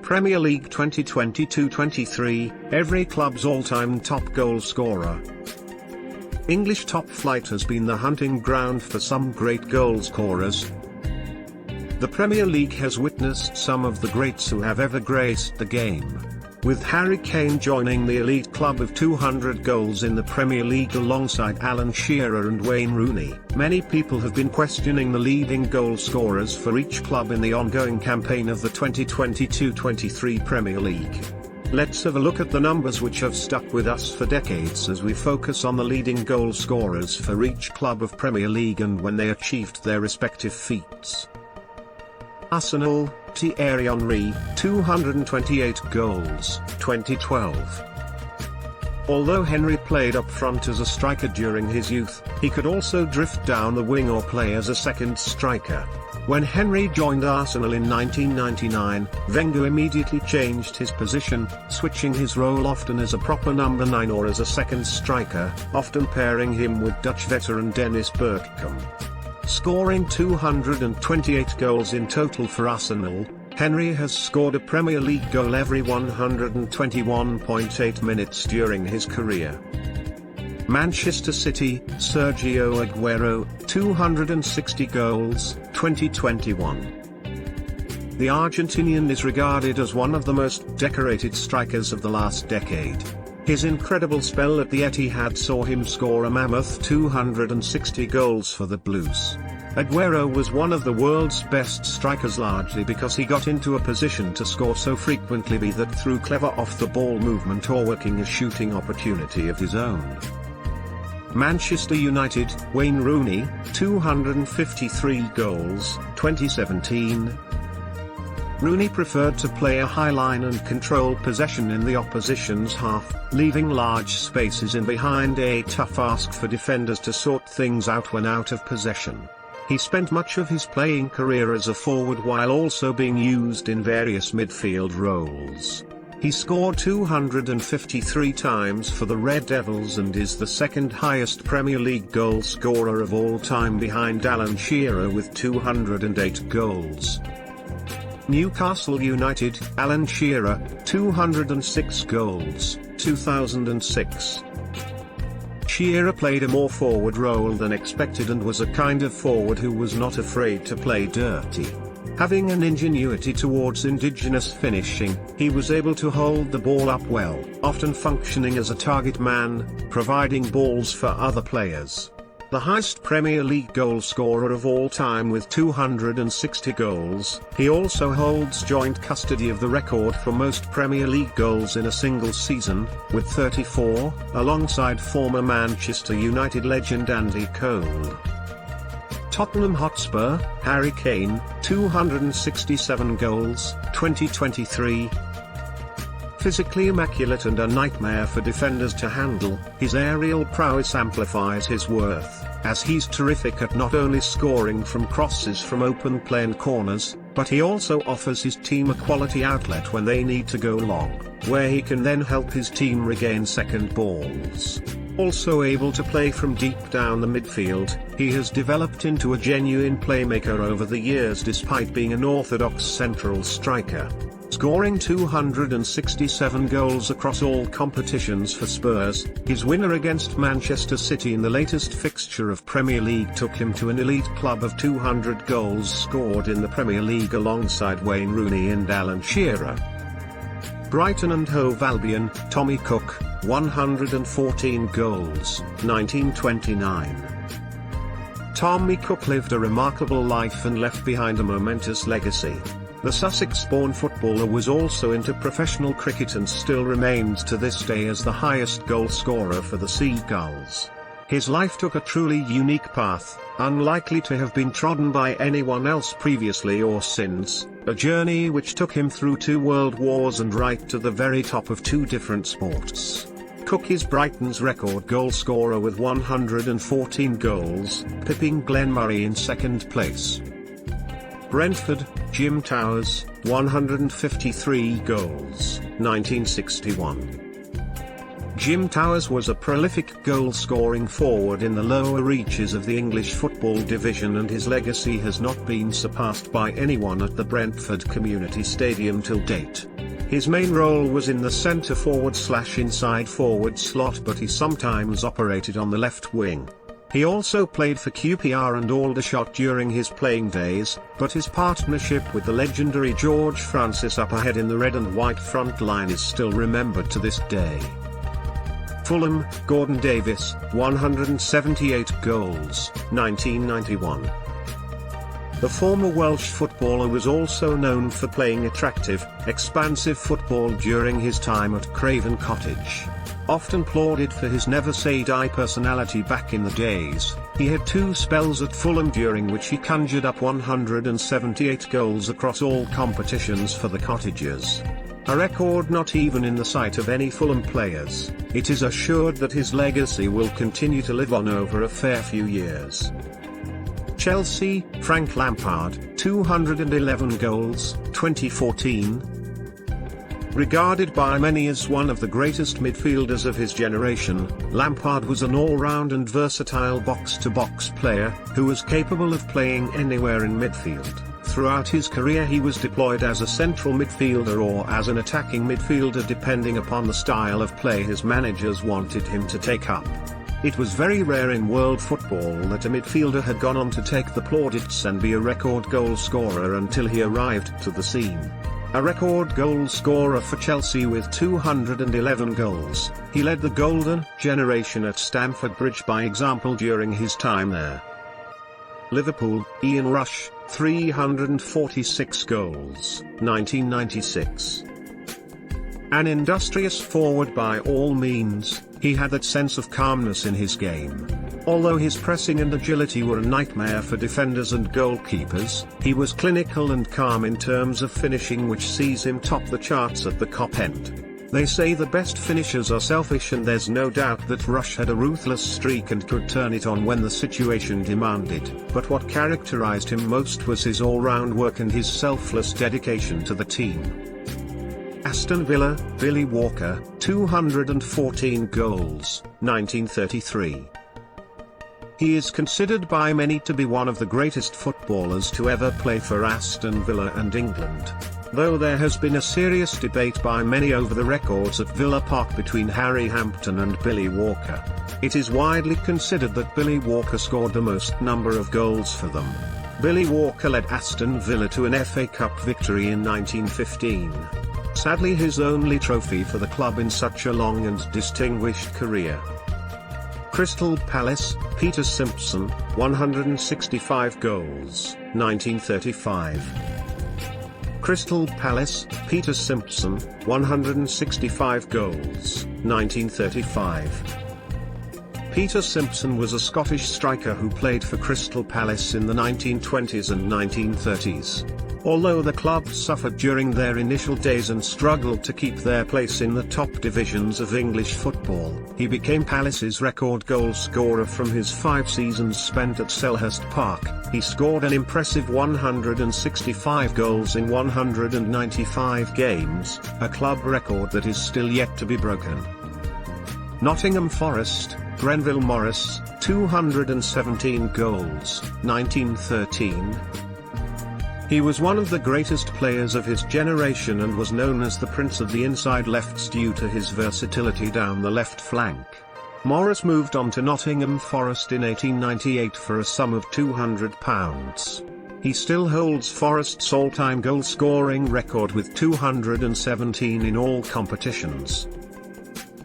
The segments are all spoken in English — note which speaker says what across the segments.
Speaker 1: Premier League 2022-23, every club's all-time top goal scorer. English top flight has been the hunting ground for some great goal scorers. The Premier League has witnessed some of the greats who have ever graced the game. With Harry Kane joining the elite club of 200 goals in the Premier League alongside Alan Shearer and Wayne Rooney, many people have been questioning the leading goal scorers for each club in the ongoing campaign of the 2022-23 Premier League. Let's have a look at the numbers which have stuck with us for decades as we focus on the leading goal scorers for each club of Premier League and when they achieved their respective feats. Arsenal, Thierry Henry, 228 goals, 2012. Although Henry played up front as a striker during his youth, he could also drift down the wing or play as a second striker. When Henry joined Arsenal in 1999, Wenger immediately changed his position, switching his role often as a proper number 9 or as a second striker, often pairing him with Dutch veteran Dennis Bergkamp. Scoring 228 goals in total for Arsenal, Henry has scored a Premier League goal every 121.8 minutes during his career. Manchester City, Sergio Aguero, 260 goals, 2021. The Argentinian is regarded as one of the most decorated strikers of the last decade. His incredible spell at the Etihad saw him score a mammoth 260 goals for the Blues. Aguero was one of the world's best strikers largely because he got into a position to score so frequently, be that through clever off-the-ball movement or working a shooting opportunity of his own. Manchester United, Wayne Rooney, 253 goals, 2017. Rooney preferred to play a high line and control possession in the opposition's half, leaving large spaces in behind, a tough ask for defenders to sort things out when out of possession. He spent much of his playing career as a forward while also being used in various midfield roles. He scored 253 times for the Red Devils and is the second highest Premier League goal scorer of all time behind Alan Shearer with 208 goals. Newcastle United, Alan Shearer, 206 goals, 2006. Shearer played a more forward role than expected and was a kind of forward who was not afraid to play dirty. Having an ingenuity towards indigenous finishing, he was able to hold the ball up well, often functioning as a target man, providing balls for other players. The highest Premier League goal scorer of all time with 260 goals, he also holds joint custody of the record for most Premier League goals in a single season, with 34, alongside former Manchester United legend Andy Cole. Tottenham Hotspur, Harry Kane, 267 goals, 2023. Physically immaculate and a nightmare for defenders to handle, his aerial prowess amplifies his worth, as he's terrific at not only scoring from crosses from open play and corners, but he also offers his team a quality outlet when they need to go long, where he can then help his team regain second balls. Also able to play from deep down the midfield, he has developed into a genuine playmaker over the years despite being an orthodox central striker. Scoring 267 goals across all competitions for Spurs, his winner against Manchester City in the latest fixture of Premier League took him to an elite club of 200 goals scored in the Premier League alongside Wayne Rooney and Alan Shearer. Brighton and Hove Albion, Tommy Cook, 114 goals, 1929. Tommy Cook lived a remarkable life and left behind a momentous legacy. The Sussex-born footballer was also into professional cricket and still remains to this day as the highest goal scorer for the Seagulls. His life took a truly unique path, unlikely to have been trodden by anyone else previously or since, a journey which took him through 2 world wars and right to the very top of 2 different sports. Cook is Brighton's record goal scorer with 114 goals, pipping Glenn Murray in second place. Brentford, Jim Towers, 153 goals, 1961. Jim Towers was a prolific goal-scoring forward in the lower reaches of the English football division, and his legacy has not been surpassed by anyone at the Brentford Community Stadium till date. His main role was in the centre forward/inside forward slot, but he sometimes operated on the left wing. He also played for QPR and Aldershot during his playing days, but his partnership with the legendary George Francis up ahead in the red and white front line is still remembered to this day. Fulham, Gordon Davis, 178 goals, 1991. The former Welsh footballer was also known for playing attractive, expansive football during his time at Craven Cottage. Often plauded for his never-say-die personality back in the days, he had 2 spells at Fulham during which he conjured up 178 goals across all competitions for the Cottagers. A record not even in the sight of any Fulham players. It is assured that his legacy will continue to live on over a fair few years. Chelsea, Frank Lampard, 211 goals, 2014. Regarded by many as one of the greatest midfielders of his generation, Lampard was an all-round and versatile box-to-box player, who was capable of playing anywhere in midfield. Throughout his career he was deployed as a central midfielder or as an attacking midfielder depending upon the style of play his managers wanted him to take up. It was very rare in world football that a midfielder had gone on to take the plaudits and be a record goal scorer until he arrived to the scene. A record goal scorer for Chelsea with 211 goals, he led the golden generation at Stamford Bridge by example during his time there. Liverpool, Ian Rush, 346 goals, 1996. An industrious forward by all means, he had that sense of calmness in his game. Although his pressing and agility were a nightmare for defenders and goalkeepers, he was clinical and calm in terms of finishing, which sees him top the charts at the top end. They say the best finishers are selfish, and there's no doubt that Rush had a ruthless streak and could turn it on when the situation demanded, but what characterized him most was his all-round work and his selfless dedication to the team. Aston Villa, Billy Walker, 214 goals, 1933. He is considered by many to be one of the greatest footballers to ever play for Aston Villa and England. Though there has been a serious debate by many over the records at Villa Park between Harry Hampton and Billy Walker. It is widely considered that Billy Walker scored the most number of goals for them. Billy Walker led Aston Villa to an FA Cup victory in 1915. Sadly his only trophy for the club in such a long and distinguished career. Crystal Palace, Peter Simpson, 165 goals, 1935. Crystal Palace, Peter Simpson, 165 goals, 1935. Peter Simpson was a Scottish striker who played for Crystal Palace in the 1920s and 1930s. Although the club suffered during their initial days and struggled to keep their place in the top divisions of English football, he became Palace's record goal scorer from his 5 seasons spent at Selhurst Park. He scored an impressive 165 goals in 195 games, a club record that is still yet to be broken. Nottingham Forest, Grenville Morris, 217 goals, 1913. He was one of the greatest players of his generation and was known as the Prince of the Inside Lefts due to his versatility down the left flank. Morris moved on to Nottingham Forest in 1898 for a sum of £200. He still holds Forest's all-time goal-scoring record with 217 in all competitions.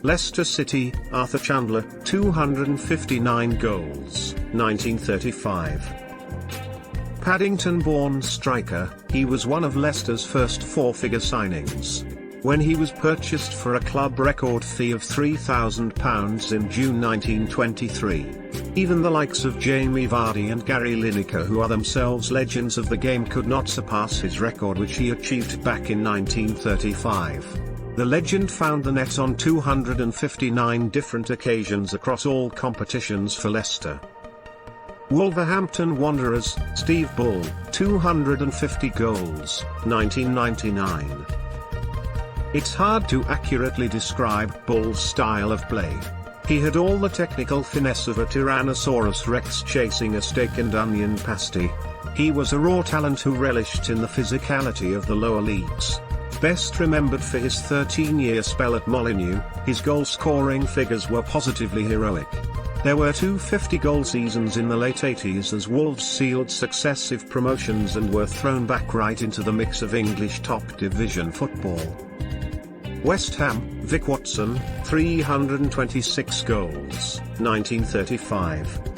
Speaker 1: Leicester City, Arthur Chandler, 259 goals, 1935. Paddington-born striker, he was one of Leicester's first 4-figure signings. When he was purchased for a club record fee of £3,000 in June 1923. Even the likes of Jamie Vardy and Gary Lineker, who are themselves legends of the game, could not surpass his record, which he achieved back in 1935. The legend found the net on 259 different occasions across all competitions for Leicester. Wolverhampton Wanderers, Steve Bull, 250 goals, 1999. It's hard to accurately describe Bull's style of play. He had all the technical finesse of a Tyrannosaurus Rex chasing a steak and onion pasty. He was a raw talent who relished in the physicality of the lower leagues. Best remembered for his 13-year spell at Molineux, his goal-scoring figures were positively heroic. There were two 50-goal seasons in the late 80s as Wolves sealed successive promotions and were thrown back right into the mix of English top-division football. West Ham, Vic Watson, 326 goals, 1935.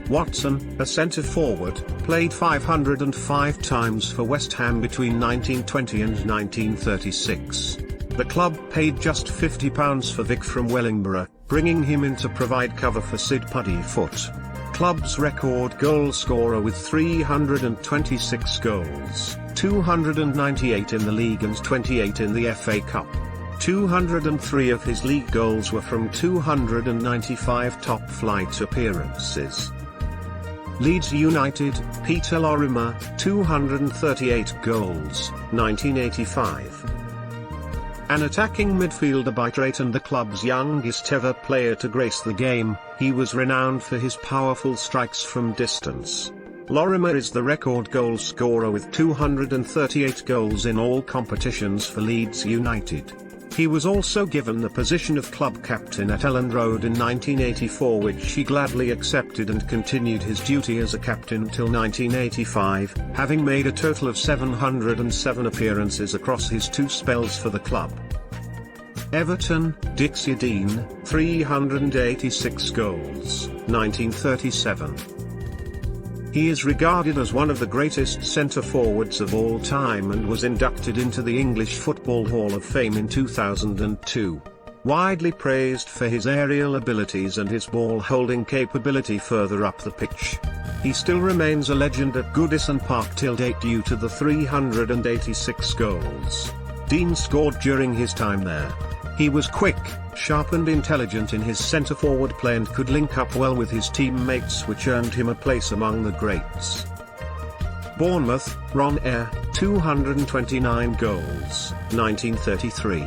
Speaker 1: Watson, a centre-forward, played 505 times for West Ham between 1920 and 1936. The club paid just £50 for Vic from Wellingborough, bringing him in to provide cover for Sid Puddifoot. Club's record goal scorer with 326 goals, 298 in the league and 28 in the FA Cup. 203 of his league goals were from 295 top-flight appearances. Leeds United, Peter Lorimer, 238 goals, 1985. An attacking midfielder by trade and the club's youngest ever player to grace the game, he was renowned for his powerful strikes from distance. Lorimer is the record goal scorer with 238 goals in all competitions for Leeds United. He was also given the position of club captain at Elland Road in 1984, which he gladly accepted, and continued his duty as a captain until 1985, having made a total of 707 appearances across his two spells for the club. Everton, Dixie Dean, 386 goals, 1937. He is regarded as one of the greatest centre-forwards of all time and was inducted into the English Football Hall of Fame in 2002. Widely praised for his aerial abilities and his ball-holding capability further up the pitch. He still remains a legend at Goodison Park till date due to the 386 goals Dean scored during his time there. He was quick, sharp and intelligent in his centre-forward play and could link up well with his teammates, which earned him a place among the greats. Bournemouth, Ron Eyre, 229 goals, 1933.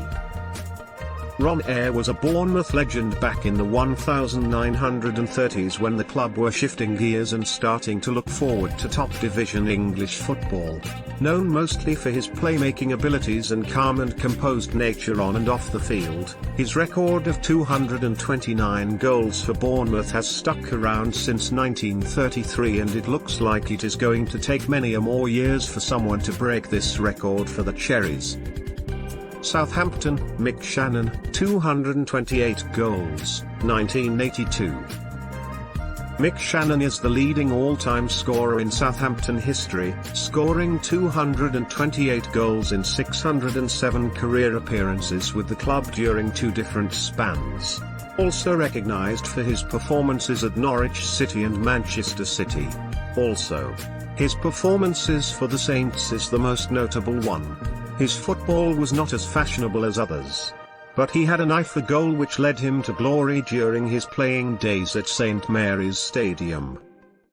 Speaker 1: Ron Eyre was a Bournemouth legend back in the 1930s when the club were shifting gears and starting to look forward to top-division English football. Known mostly for his playmaking abilities and calm and composed nature on and off the field, his record of 229 goals for Bournemouth has stuck around since 1933, and it looks like it is going to take many more years for someone to break this record for the Cherries. Southampton, Mick Shannon, 228 goals, 1982. Mick Shannon is the leading all-time scorer in Southampton history, scoring 228 goals in 607 career appearances with the club during two different spans. Also recognised for his performances at Norwich City and Manchester City. Also, his performances for the Saints is the most notable one. His football was not as fashionable as others, but he had an eye for goal which led him to glory during his playing days at St Mary's Stadium.